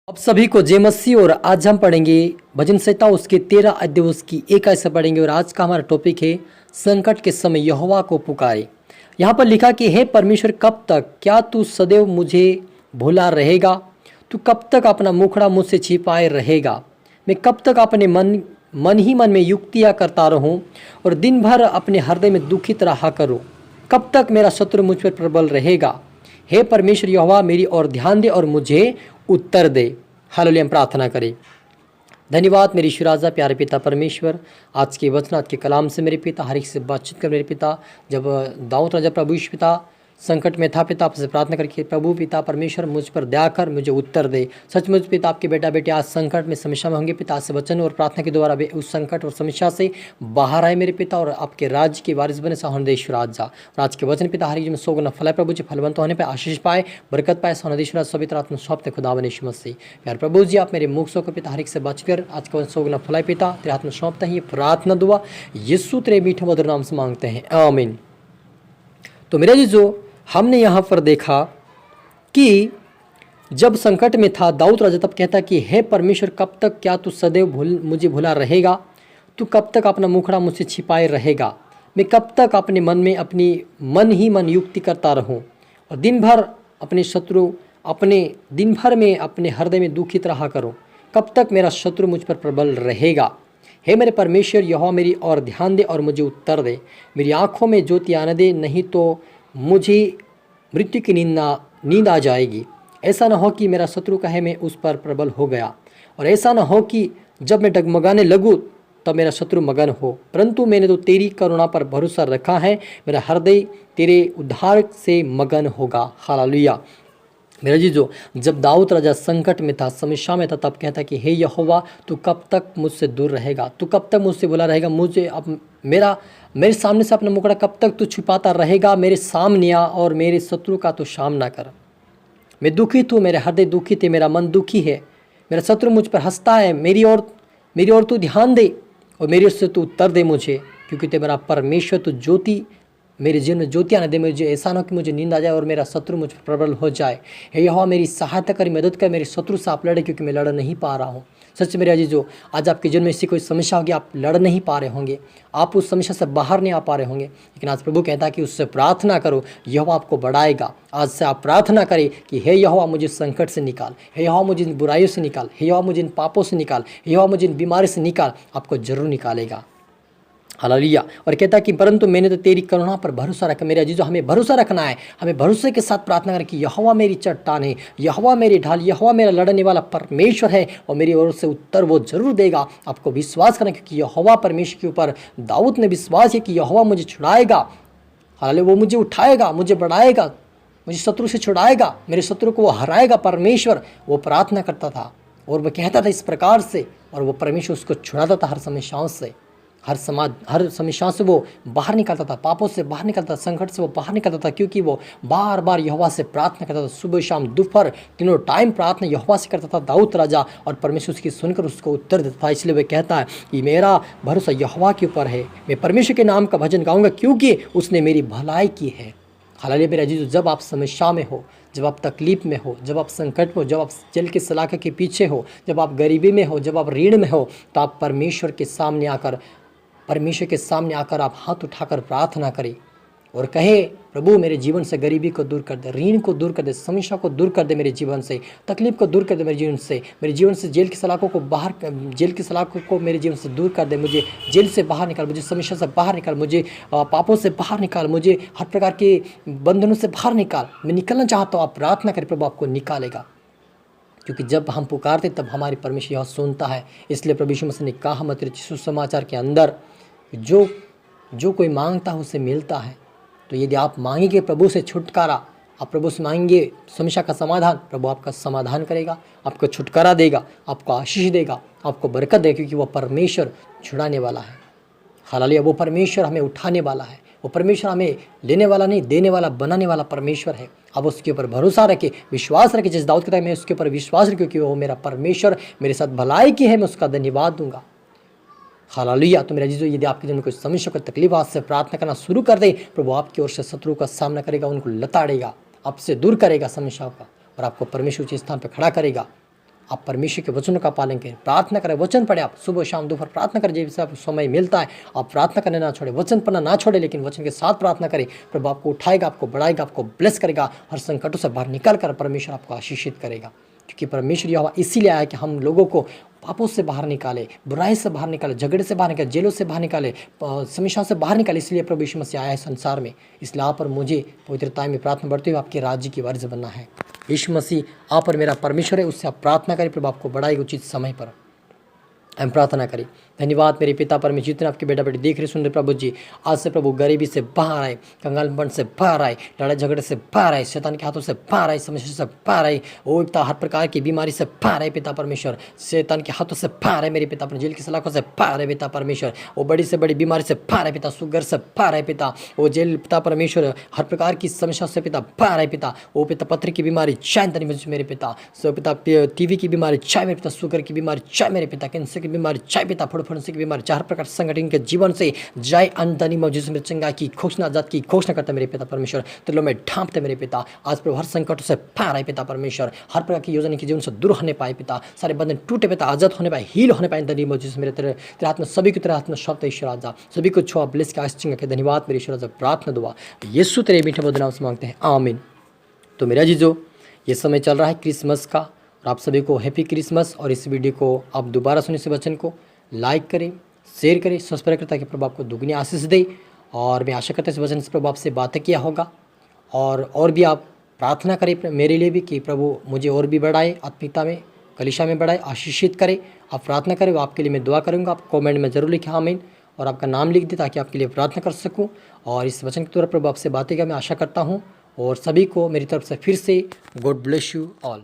अब सभी को जय मसीह। और आज हम पढ़ेंगे भजन संहिता उसके 13 अध्याय उसकी 1 आयत से पढ़ेंगे। और आज का हमारा टॉपिक है संकट के समय यहोवा को पुकारे। यहाँ पर लिखा कि हे परमेश्वर, कब तक, क्या तू सदैव मुझे भुला रहेगा? तू कब तक अपना मुखड़ा मुझसे छिपाए रहेगा? मैं कब तक अपने मन में युक्तियाँ करता रहूं और दिन भर अपने हृदय में दुखित रहा करूं? कब तक मेरा शत्रु मुझ पर प्रबल रहेगा? हे परमेश्वर यहोवा, मेरी ओर ध्यान दे और मुझे उत्तर दे। हालेलुया। हम प्रार्थना करें। धन्यवाद मेरी राजा, प्यारे पिता परमेश्वर, आज के वचन, आज के कलाम से मेरे पिता हर एक से बातचीत कर मेरे पिता। जब दाऊद राजा प्रभु यीशु पिता संकट में था पिता, आपसे प्रार्थना करके प्रभु पिता परमेश्वर मुझ पर दया कर मुझे उत्तर दे। सचमुच पिता आपके बेटा बेटे आज संकट में समस्या में होंगे पिता, आज से वचन और प्रार्थना के द्वारा उस संकट और समस्या से बाहर आए मेरे पिता और आपके राज्य के वारिस बने सोहनदेश्वर राजा। और आज के वचन पिता हर एक में सोगुना फल प्रभु जी, फलवंत होने पर आशीष पाए, बरकत पाए सोहनदेश्वर सवित्र आत्मा सौंपते खुदा बने यीशु मसीह। प्यार प्रभु जी, आप मेरे मुख सो को पिता हर एक से बच कर आज का सोगुना फल पिता तेरे हाथ में सौंपते हैं। ये प्रार्थना दुआ यीशु तेरे मीठे मधुर नाम से मांगते हैं, आमीन। तो मेरे जी, जो हमने यहाँ पर देखा कि जब संकट में था दाऊद राजा, तब कहता कि हे परमेश्वर, कब तक, क्या तू सदैव मुझे भुला रहेगा? तू कब तक अपना मुखड़ा मुझसे छिपाए रहेगा? मैं कब तक अपने मन में अपनी मन युक्ति करता रहूं और दिन भर में अपने हृदय में दुखित रहा करूं? कब तक मेरा शत्रु मुझ पर प्रबल रहेगा? हे मेरे परमेश्वर यहोवा, मेरी ओर ध्यान दे और मुझे उत्तर दे। मेरी आँखों में ज्योति आने दे, नहीं तो मुझे मृत्यु की नींद आ जाएगी। ऐसा ना हो कि मेरा शत्रु कहे मैं उस पर प्रबल हो गया, और ऐसा ना हो कि जब मैं डगमगाने लगूं तब मेरा शत्रु मगन हो। परंतु मैंने तो तेरी करुणा पर भरोसा रखा है, मेरा हृदय तेरे उद्धार से मगन होगा। हालेलुया। मेरा जीजो, जब दाऊद राजा संकट में था, समस्या में था, तब कहता कि हे यहोवा, तू कब तक मुझसे दूर रहेगा? तू कब तक मुझसे भुला रहेगा? मुझे अब मेरे सामने से अपना मुखड़ा कब तक तू छिपाता रहेगा? मेरे सामने आ और मेरे शत्रु का तू सामना कर। मैं दुखित हूँ, मेरा हृदय दुखित है, मेरा मन दुखी है, मेरा शत्रु मुझ पर हंसता है। मेरी ओर तू ध्यान दे और मेरी ओर से तू उत्तर दे मुझे, क्योंकि ते मेरा परमेश्वर, तू ज्योति मेरे जीवन में ज्योति आने दे। मुझे ऐसा ना हो कि मुझे नींद आ जाए और मेरा शत्रु मुझ पर प्रबल हो जाए। हे यहोवा, मेरी सहायता कर, मदद कर, मेरे शत्रु से आप लड़े, क्योंकि मैं लड़ नहीं पा रहा हूँ। सच मेरे अजीजों, आज आपके जीवन में ऐसी कोई समस्या होगी, आप लड़ नहीं पा रहे होंगे, आप उस समस्या से बाहर नहीं आ पा रहे होंगे, लेकिन आज प्रभु कहता है कि उससे प्रार्थना करो, यहोवा आपको बढ़ाएगा। आज से आप प्रार्थना करें कि हे यहोवा, मुझे संकट से निकाल, हे यहोवा मुझे इन बुराइयों से निकाल, हे यहोवा मुझे इन पापों से निकाल, हे यहोवा मुझे इन बीमारी से निकाल। आपको जरूर निकालेगा। हालेलुया। और कहता है कि परंतु मैंने तो तेरी करुणा पर भरोसा रखा। मेरे अजीजों, हमें भरोसा रखना है, हमें भरोसे के साथ प्रार्थना करें कि यहोवा मेरी चट्टान है, यहोवा मेरी ढाल, यहोवा मेरा लड़ने वाला परमेश्वर है और मेरी ओर से उत्तर वो जरूर देगा। आपको विश्वास करना, क्योंकि यहोवा परमेश्वर के ऊपर दाऊद ने विश्वास है कि यहोवा मुझे छुड़ाएगा। हालेलुया। वो मुझे उठाएगा, मुझे बढ़ाएगा, मुझे शत्रु से छुड़ाएगा, मेरे शत्रु को वो हराएगा। परमेश्वर वो प्रार्थना करता था और वह कहता था इस प्रकार से, और वो परमेश्वर उसको छुड़ाता था हर समस्याओं से, हर समस्या से वो बाहर निकलता था, पापों से बाहर निकलता था, संकट से वो बाहर निकलता था, क्योंकि वो बार बार यहोवा से प्रार्थना करता था। सुबह शाम दोपहर तीनों टाइम प्रार्थना यहोवा से करता था दाऊद राजा, और परमेश्वर उसकी सुनकर उसको उत्तर देता था। इसलिए वह कहता है कि मेरा भरोसा यहोवा के ऊपर है, मैं परमेश्वर के नाम का भजन गाऊंगा, क्योंकि उसने मेरी भलाई की है। हालांकि मेरा अजीजों, जब आप समस्या में हो, जब आप तकलीफ में हो, जब आप संकट में हो, जब आप जेल के सलाखे के पीछे हो, जब आप गरीबी में हो, जब आप ऋण में हो, तो आप परमेश्वर के सामने आकर आप हाथ उठाकर प्रार्थना करें और कहे, प्रभु मेरे जीवन से गरीबी को दूर कर दे, ऋण को दूर कर दे, समस्या को दूर कर दे, मेरे जीवन से तकलीफ को दूर कर दे, मेरे जीवन से जेल की सलाखों को मेरे जीवन से दूर कर दे, मुझे जेल से बाहर निकाल, मुझे समस्या से बाहर निकाल, मुझे पापों से बाहर निकाल, मुझे हर प्रकार के बंधनों से बाहर निकाल। मैं निकलना चाहता हूँ। आप प्रार्थना करें, प्रभु आपको निकालेगा, क्योंकि जब हम पुकारते तब हमारे परमेश्वर यह सुनता है। इसलिए प्रभु यीशु मसीह ने कहा मत्ती सुसमाचार के अंदर, जो कोई मांगता है उसे मिलता है। तो यदि आप मांगेंगे प्रभु से छुटकारा, आप प्रभु से मांगेंगे समस्या का समाधान, प्रभु आपका समाधान करेगा, आपको छुटकारा देगा, आपको आशीष देगा, आपको बरकत देगा, क्योंकि वो परमेश्वर छुड़ाने वाला है। हालेलुया। वो परमेश्वर हमें उठाने वाला है, वो परमेश्वर हमें लेने वाला नहीं, देने वाला, बनाने वाला परमेश्वर है। अब उसके ऊपर भरोसा रखे, विश्वास रखे। जिस दाऊद कहता है मैं उसके ऊपर विश्वास रखूं, क्योंकि वो मेरा परमेश्वर मेरे साथ भलाई की है, मैं उसका धन्यवाद दूंगा। हालेलुया। तो मेरा जीजो, यदि आपके जीवन में कोई समस्या, कोई तकलीफ, आज से प्रार्थना करना शुरू कर दे, प्रभु आपकी ओर से शत्रु का सामना करेगा, उनको लताड़ेगा, आपसे दूर करेगा समस्याओं का, और आपको परमेश्वर के स्थान पर खड़ा करेगा। आप परमेश्वर के वचनों का पालन करें, प्रार्थना करें, वचन पढ़े, आप सुबह शाम दोपहर प्रार्थना करें, जैसे आपको समय मिलता है आप प्रार्थना करने ना छोड़े, वचन पढ़ना ना छोड़े, लेकिन वचन के साथ प्रार्थना करें। प्रभु आपको उठाएगा, आपको बढ़ाएगा, आपको ब्लेस करेगा, हर संकटों से बाहर निकल कर परमेश्वर आपको आशीषित करेगा। क्योंकि परमेश्वर यहोवा इसीलिए आया कि हम लोगों को पापों से बाहर निकाले, बुराई से बाहर निकाले, झगड़े से बाहर निकाले, जेलों से बाहर निकाले, समस्याओं से बाहर निकाले। इसलिए प्रभु यीशु मसीह आया है संसार में। इसलिए आप और मुझे पवित्रता में प्रार्थना बढ़ते हुए आपके राज्य की वारिस बनना है। यीशु मसीह आप और मेरा परमेश्वर है, उससे आप प्रार्थना करें, प्रभु आपको बढ़ाएगा उचित समय पर। हम प्रार्थना करें। धन्यवाद मेरे पिता परमेश्वर, जितने आपके बेटा बेटी देख रहे सुन रहे प्रभु जी, आज से प्रभु गरीबी से बाहर आए, कंगालपन से बाहर आए, लड़ाई झगड़े से बाहर आए, शैतान के हाथों से बाहर आए, समस्या से बाहर आए, ओ पिता हर प्रकार की बीमारी से बाहर आए पिता परमेश्वर, शैतान के हाथों से बाहर आए मेरे पिता, अपने जेल की सलाखों से बाहर आए पिता परमेश्वर, वो बड़ी से बड़ी बीमारी से बाहर आए पिता, शुगर से बाहर आए पिता, वो जेल पिता परमेश्वर, हर प्रकार की समस्या से पिता बाहर आए पिता, वो पिता पत्र की बीमारी चाहे मेरे पिता, सो पिता टीवी की बीमारी चाहे मेरे पिता, शुगर की बीमारी चाहे मेरे पिता, कैंसर की बीमारी चाहे पिता, फुंसी की बीमारी, चार प्रकार संगठन के जीवन से जाय अंतनी मौजूद में चंगा की घोषणा, जात की घोषणा करता मेरे पिता परमेश्वर, तिलों में ढांपते मेरे पिता, आज प्रभु हर संकट से पार आए पिता परमेश्वर, हर प्रकार की योजना की जीवन से दूर होने पाए पिता, सारे बंधन टूटे पिता, आजाद होने पाए, हील होने पाए अंतनी मौजूद मेरे तेरे हाथ में सभी की तरह हाथ में शब्द ईश्वर राजा, सभी को छुआ ब्लेस के आशीष के धन्यवाद मेरे ईश्वर राजा, प्रार्थना दुआ यीशु तेरे मीठे मधुर नाम से मांगते हैं, आमीन। तो मेरा जीजो, ये समय चल रहा है क्रिसमस का, और आप सभी को हैप्पी क्रिसमस। और इस वीडियो को आप दोबारा सुने, इस वचन को लाइक करें, शेयर करें, सब्सक्राइब करें, ताकि प्रभु आपको दुगनी आशीष दे। और मैं आशा करता हूँ इस वचन से प्रभु आपसे बातें किया होगा, और भी आप प्रार्थना करें मेरे लिए भी कि प्रभु मुझे और भी बढ़ाए, आत्मिकता में, कलीसिया में बढ़ाए, आशीषित करे। आप प्रार्थना करें, आपके लिए मैं दुआ करूँगा। आप कमेंट में ज़रूर लिखें आमीन, और आपका नाम लिख दें ताकि आपके लिए प्रार्थना कर सकूँ। और इस वचन के द्वारा प्रभु आपसे बातें किया मैं आशा करता हूँ। और सभी को मेरी तरफ से फिर से गॉड ब्लेस यू ऑल।